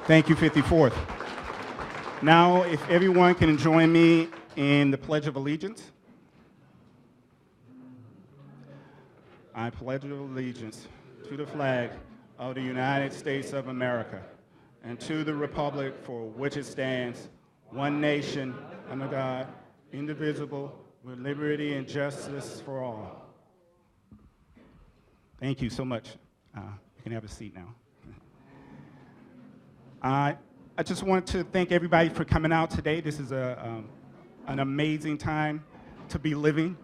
Thank you, 54th. Now, if everyone can join me in the Pledge of Allegiance. I pledge allegiance to the flag of the United States of America and to the republic for which it stands, one nation, under God, indivisible, with liberty and justice for all. Thank you so much. You can have a seat now. I just want to thank everybody for coming out today. This is an amazing time to be living.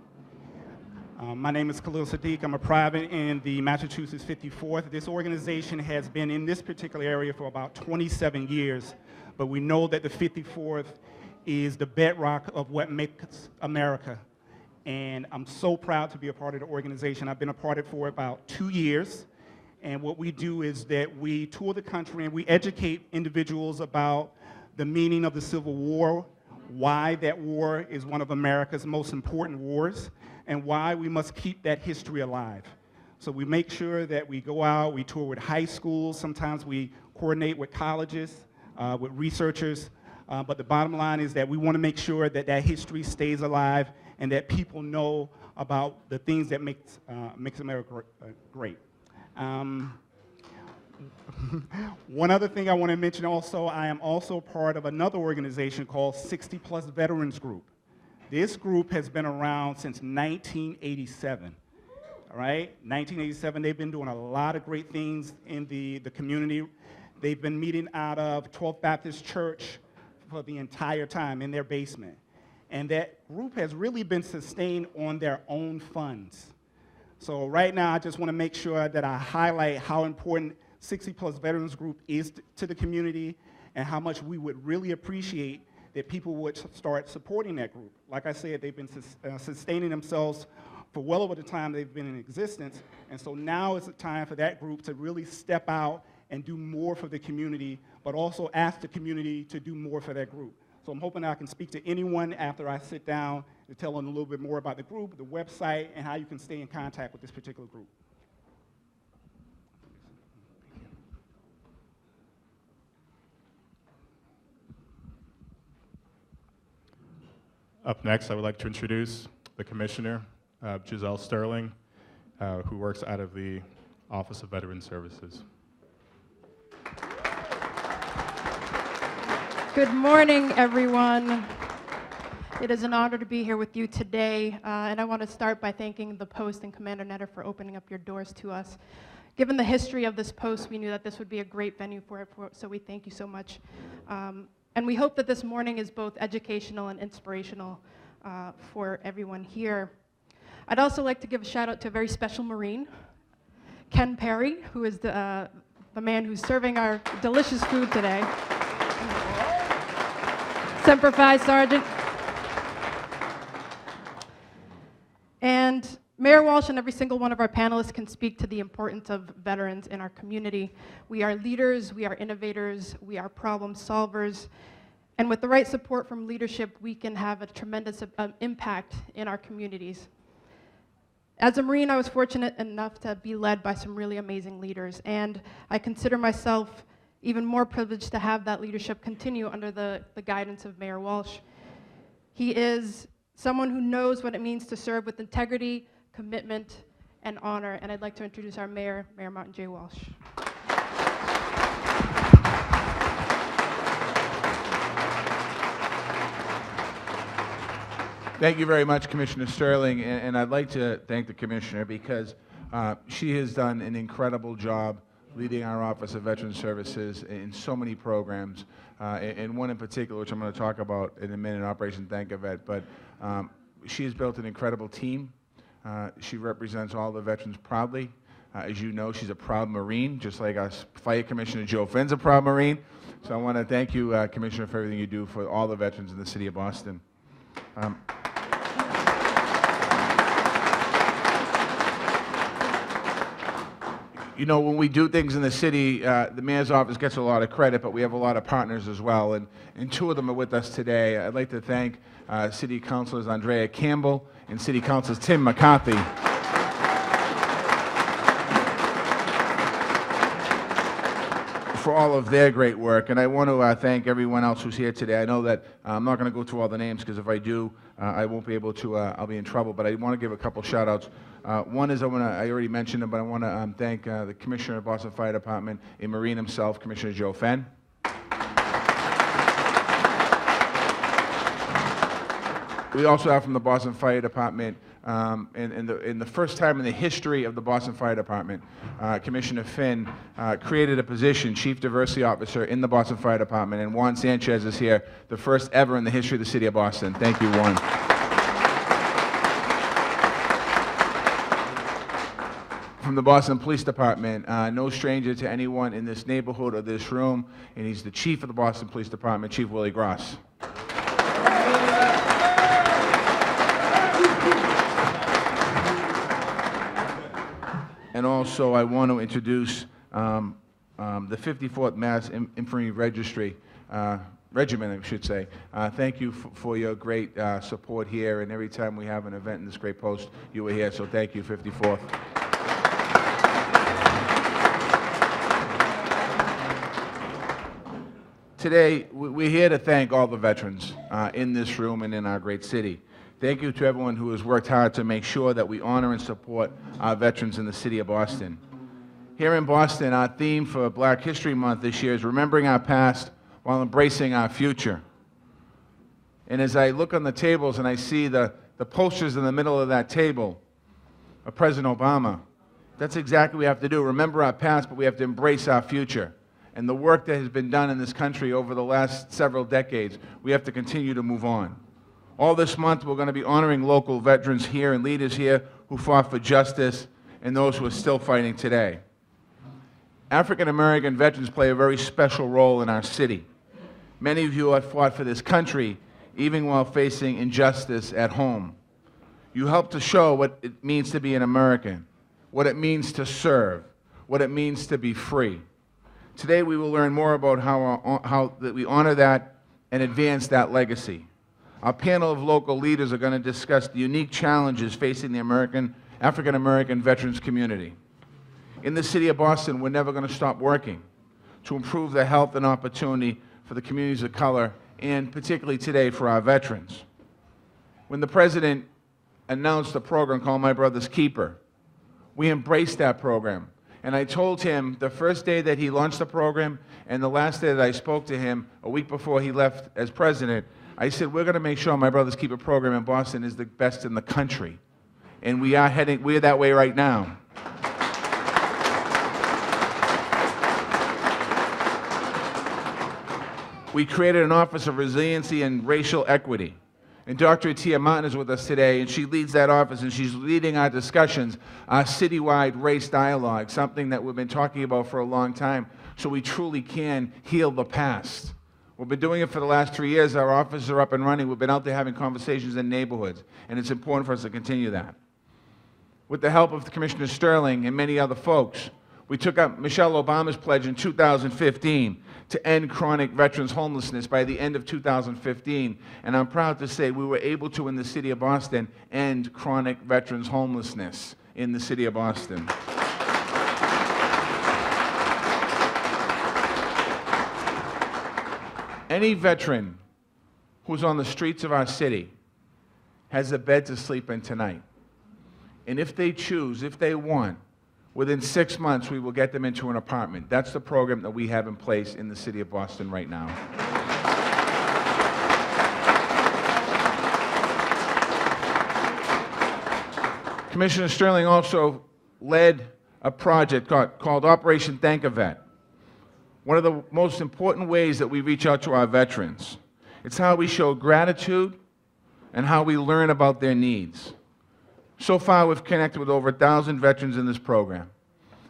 My name is Khalil Sadiq. I'm a private in the Massachusetts 54th. This organization has been in this particular area for about 27 years, but we know that the 54th is the bedrock of what makes America. And I'm so proud to be a part of the organization. I've been a part of it for about 2 years. And what we do is that we tour the country and we educate individuals about the meaning of the Civil War, why that war is one of America's most important wars, and why we must keep that history alive. So we make sure that we go out, we tour with high schools, sometimes we coordinate with colleges, with researchers, but the bottom line is that we want to make sure that that history stays alive and that people know about the things that makes America great. One other thing I want to mention also, I am also part of another organization called 60 Plus Veterans Group. This group has been around since 1987, all right? 1987, they've been doing a lot of great things in the community. They've been meeting out of 12th Baptist Church for the entire time in their basement. And that group has really been sustained on their own funds. So right now, I just want to make sure that I highlight how important 60 Plus Veterans Group is to the community and how much we would really appreciate that people would start supporting that group. Like I said, they've been sustaining themselves for well over the time they've been in existence, and so now is the time for that group to really step out and do more for the community, but also ask the community to do more for that group. So I'm hoping I can speak to anyone after I sit down to tell them a little bit more about the group, the website, and how you can stay in contact with this particular group. Up next, I would like to introduce the Commissioner, Giselle Sterling, who works out of the Office of Veteran Services. Good morning, everyone. It is an honor to be here with you today, and I want to start by thanking the Post and Commander Netter for opening up your doors to us. Given the history of this post, we knew that this would be a great venue for it, so we thank you so much. And we hope that this morning is both educational and inspirational for everyone here. I'd also like to give a shout out to a very special Marine, Ken Perry, who is the man who's serving our delicious food today. Semper Fi, Sergeant. And Mayor Walsh and every single one of our panelists can speak to the importance of veterans in our community. We are leaders, we are innovators, we are problem solvers, and with the right support from leadership, we can have a tremendous impact in our communities. As a Marine, I was fortunate enough to be led by some really amazing leaders, and I consider myself even more privileged to have that leadership continue under the guidance of Mayor Walsh. He is someone who knows what it means to serve with integrity, commitment, and honor, and I'd like to introduce our mayor, Mayor Martin J. Walsh. Thank you very much, Commissioner Sterling, and I'd like to thank the Commissioner because she has done an incredible job leading our Office of Veteran Services in so many programs, and one in particular, which I'm going to talk about in a minute, Operation Thank a Vet, but she has built an incredible team. She represents all the veterans proudly. As you know, she's a proud Marine, just like our Fire Commissioner Joe Finn's a proud Marine. So I want to thank you, Commissioner, for everything you do for all the veterans in the city of Boston. You know, when we do things in the city, the mayor's office gets a lot of credit, but we have a lot of partners as well, and two of them are with us today. I'd like to thank City Councilors Andrea Campbell and City Councilors Tim McCarthy. for all of their great work. And I want to thank everyone else who's here today. I know that I'm not going to go through all the names, because if I do, I won't be able to, I'll be in trouble. But I want to give a couple shout outs. One is I already mentioned it, but I want to thank the Commissioner of Boston Fire Department, a Marine himself, Commissioner Joe Fenn. We also have from the Boston Fire Department, in the first time in the history of the Boston Fire Department, Commissioner Finn created a position, Chief Diversity Officer in the Boston Fire Department, and Juan Sanchez is here, the first ever in the history of the city of Boston. Thank you, Juan. From the Boston Police Department, no stranger to anyone in this neighborhood or this room, and he's the Chief of the Boston Police Department, Chief Willie Gross. And also, I want to introduce the 54th Mass Infantry Regiment, I should say. Thank you for your great support here, and every time we have an event in this great post, you were here, so thank you, 54th. Today, we're here to thank all the veterans in this room and in our great city. Thank you to everyone who has worked hard to make sure that we honor and support our veterans in the city of Boston. Here in Boston, our theme for Black History Month this year is remembering our past while embracing our future. And as I look on the tables and I see the posters in the middle of that table of President Obama, that's exactly what we have to do. Remember our past, but we have to embrace our future. And the work that has been done in this country over the last several decades, we have to continue to move on. All this month, we're going to be honoring local veterans here and leaders here who fought for justice and those who are still fighting today. African American veterans play a very special role in our city. Many of you have fought for this country, even while facing injustice at home. You help to show what it means to be an American, what it means to serve, what it means to be free. Today, we will learn more about how that we honor that and advance that legacy. Our panel of local leaders are going to discuss the unique challenges facing the African American veterans community. In the city of Boston, we're never going to stop working to improve the health and opportunity for the communities of color, and particularly today for our veterans. When the President announced a program called My Brother's Keeper, we embraced that program. And I told him the first day that he launched the program and the last day that I spoke to him, a week before he left as president, I said, we're going to make sure My Brother's Keeper program in Boston is the best in the country. And we're that way right now. We created an Office of Resiliency and Racial Equity. And Dr. Atia Martin is with us today, and she leads that office, and she's leading our discussions, our citywide race dialogue, something that we've been talking about for a long time, so we truly can heal the past. We've been doing it for the last 3 years. Our offices are up and running. We've been out there having conversations in neighborhoods, and it's important for us to continue that. With the help of Commissioner Sterling and many other folks, we took up Michelle Obama's pledge in 2015 to end chronic veterans homelessness by the end of 2015, and I'm proud to say we were able to, in the city of Boston, end chronic veterans homelessness in the city of Boston. Any veteran who's on the streets of our city has a bed to sleep in tonight. And if they choose, if they want, within 6 months we will get them into an apartment. That's the program that we have in place in the city of Boston right now. Commissioner Sterling also led a project called Operation Thank a Vet. One of the most important ways that we reach out to our veterans. It's how we show gratitude and how we learn about their needs. So far, we've connected with over 1,000 veterans in this program.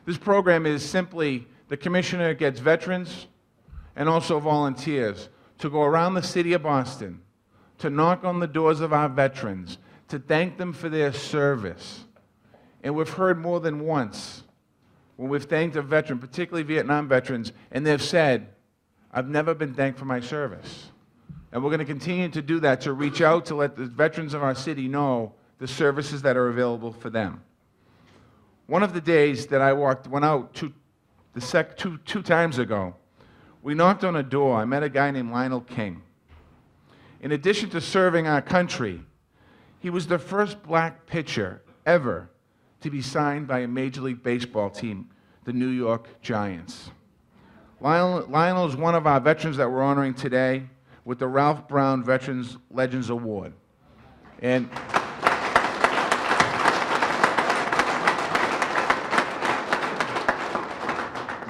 This program is simply the commissioner gets veterans and also volunteers to go around the city of Boston, to knock on the doors of our veterans, to thank them for their service. And we've heard more than once when we've thanked a veteran, particularly Vietnam veterans, and they've said, I've never been thanked for my service. And we're going to continue to do that, to reach out to let the veterans of our city know the services that are available for them. One of the days that I went out two times ago, We knocked on a door. I met a guy named Lionel King. In addition to serving our country, he was the first black pitcher ever to be signed by a Major League Baseball team, the New York Giants. Lionel is one of our veterans that we're honoring today with the Ralph Brown Veterans Legends Award. And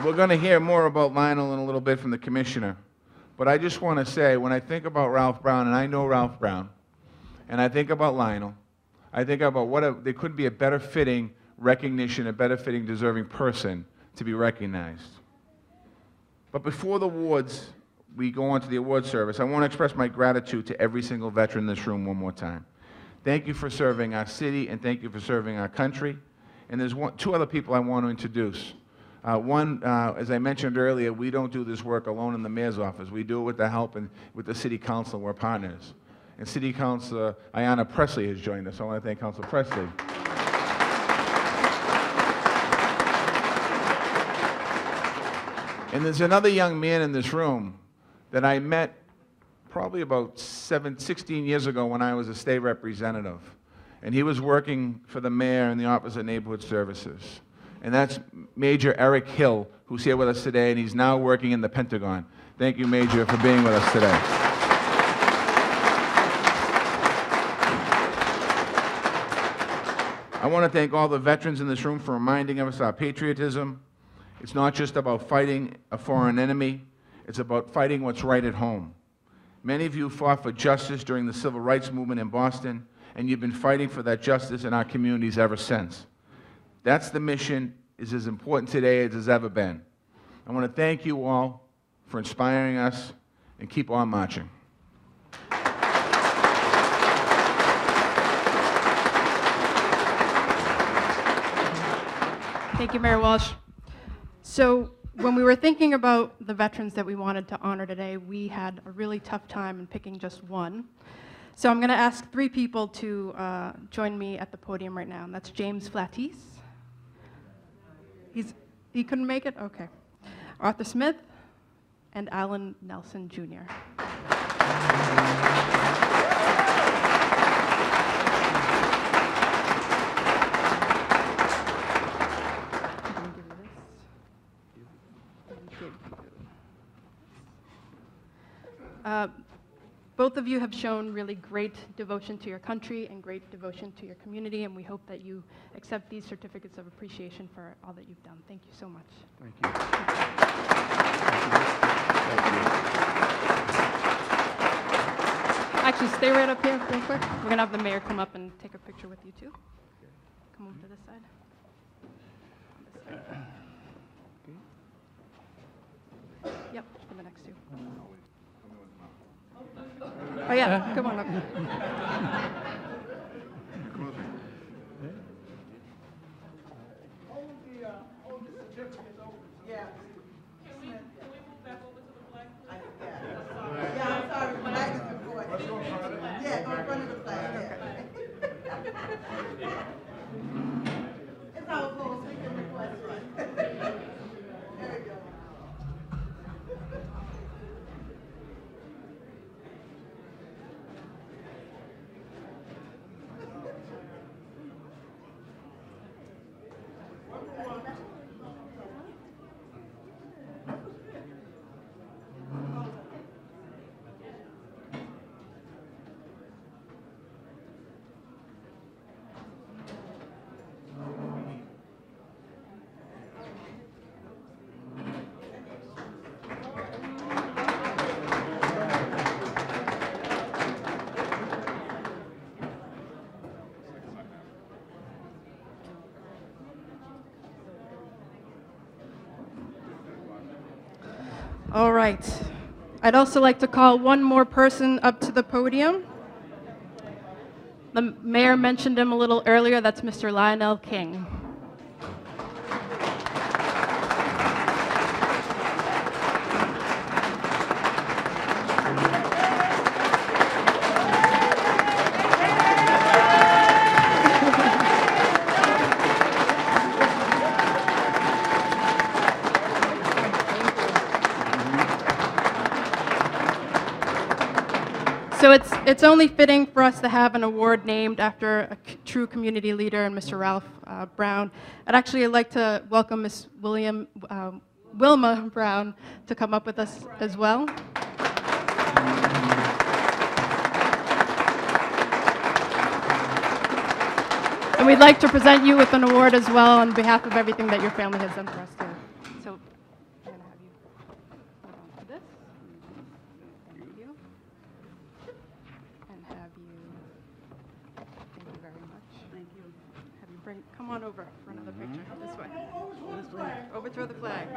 we're going to hear more about Lionel in a little bit from the commissioner. But I just want to say, when I think about Ralph Brown, and I know Ralph Brown, and I think about Lionel, I think about there couldn't be a better fitting recognition, a better fitting deserving person to be recognized. But before the awards, we go on to the award service, I want to express my gratitude to every single veteran in this room one more time. Thank you for serving our city, and thank you for serving our country. And there's two other people I want to introduce. One, as I mentioned earlier, we don't do this work alone in the mayor's office. We do it with the help and with the city council. We're partners. And City Councilor Ayanna Presley has joined us. I want to thank Councilor Presley. And there's another young man in this room that I met probably about 16 years ago when I was a state representative. And he was working for the mayor in the Office of Neighborhood Services. And that's Major Eric Hill, who's here with us today, and he's now working in the Pentagon. Thank you, Major, for being with us today. I want to thank all the veterans in this room for reminding us our patriotism. It's not just about fighting a foreign enemy, it's about fighting what's right at home. Many of you fought for justice during the Civil Rights Movement in Boston, and you've been fighting for that justice in our communities ever since. That's the mission, is as important today as it's ever been. I want to thank you all for inspiring us, and keep on marching. Thank you, Mayor Walsh. So when we were thinking about the veterans that we wanted to honor today, we had a really tough time in picking just one. So I'm going to ask three people to join me at the podium right now, and that's James Flatis. He couldn't make it? Okay. Arthur Smith and Alan Nelson Jr. Both of you have shown really great devotion to your country and great devotion to your community, and we hope that you accept these certificates of appreciation for all that you've done. Thank you so much. Thank you. Actually, stay right up here real quick. We're going to have the mayor come up and take a picture with you, too. Come over to this side. On this side. Yep, for the next two. Oh, yeah, come on up. All right. I'd also like to call one more person up to the podium. The mayor mentioned him a little earlier. That's Mr. Lionel King. So it's only fitting for us to have an award named after a true community leader and Mr. Ralph Brown. I'd like to welcome Ms. Wilma Brown to come up with us as well. And we'd like to present you with an award as well on behalf of everything that your family has done for us too. So I'm going to have you hold on to this. Thank you. And have you, thank you very much. Thank you. Have you come on over for another picture this way. This way. Overthrow the flag.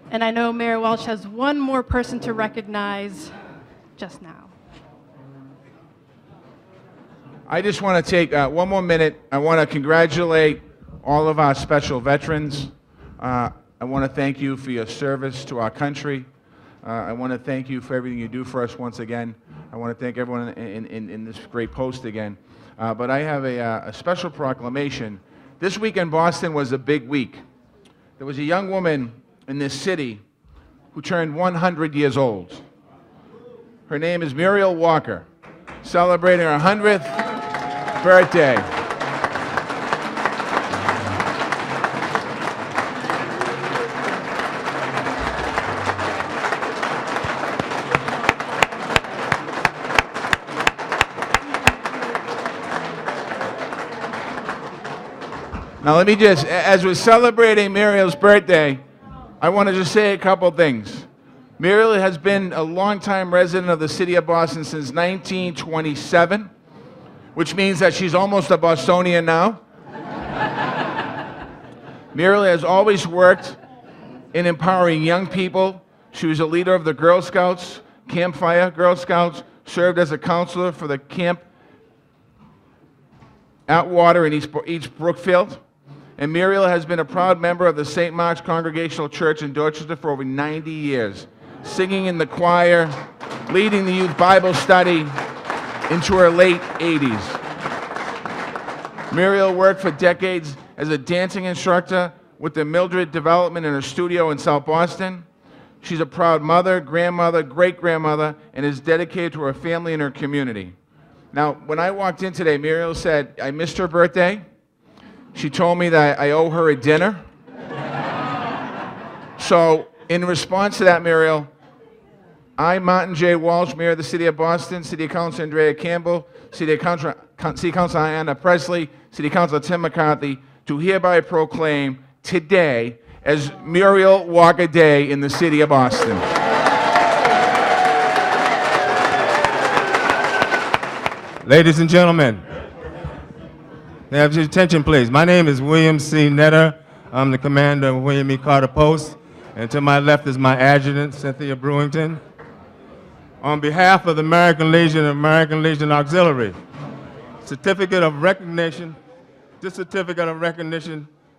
And I know Mayor Walsh has one more person to recognize just now. I just want to take one more minute. I want to congratulate all of our special veterans. I want to thank you for your service to our country. I want to thank you for everything you do for us once again. I want to thank everyone in this great post again. But I have a special proclamation. This week in Boston was a big week. There was a young woman in this city who turned 100 years old. Her name is Muriel Walker, celebrating her 100th birthday. Now let me just, as we're celebrating Muriel's birthday, I want to just say a couple things. Muriel has been a longtime resident of the city of Boston since 1927, which means that she's almost a Bostonian now. Muriel has always worked in empowering young people. She was a leader of the Girl Scouts, Campfire Girl Scouts, served as a counselor for the camp Atwater in East Brookfield. And Muriel has been a proud member of the St. Mark's Congregational Church in Dorchester for over 90 years, singing in the choir, leading the youth Bible study into her late 80s. Muriel worked for decades as a dancing instructor with the Mildred Development in her studio in South Boston. She's a proud mother, grandmother, great-grandmother, and is dedicated to her family and her community. Now, when I walked in today, Muriel said, I missed her birthday. She told me that I owe her a dinner. So, in response to that, Muriel, I, Martin J. Walsh, Mayor of the City of Boston, City Councilor Andrea Campbell, City Councilor Anna Presley, City Councilor Tim McCarthy, do hereby proclaim today as Muriel Walker Day in the City of Boston. Ladies and gentlemen, may I have your attention, please? My name is William C. Netter. I'm the commander of William E. Carter Post, and to my left is my adjutant, Cynthia Brewington. On behalf of the American Legion and American Legion Auxiliary, this certificate of recognition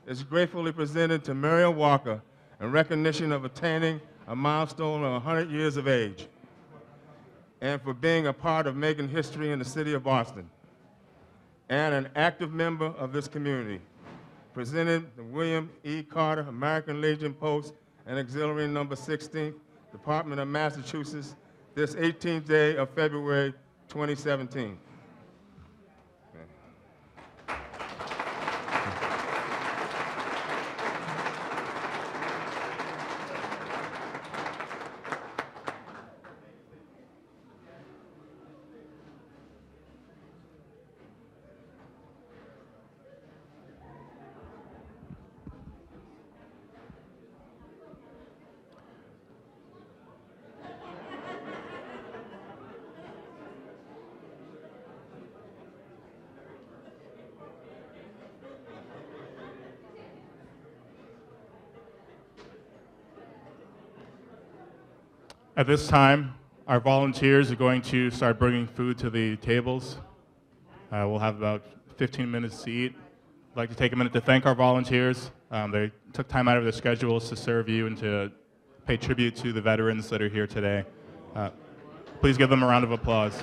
is gratefully presented to Muriel Walker in recognition of attaining a milestone of 100 years of age and for being a part of making history in the city of Boston and an active member of this community. Presented the William E. Carter American Legion Post and Auxiliary Number 16, Department of Massachusetts, this 18th day of February 2017. At this time, our volunteers are going to start bringing food to the tables. We'll have about 15 minutes to eat. I'd like to take a minute to thank our volunteers. They took time out of their schedules to serve you and to pay tribute to the veterans that are here today. Please give them a round of applause.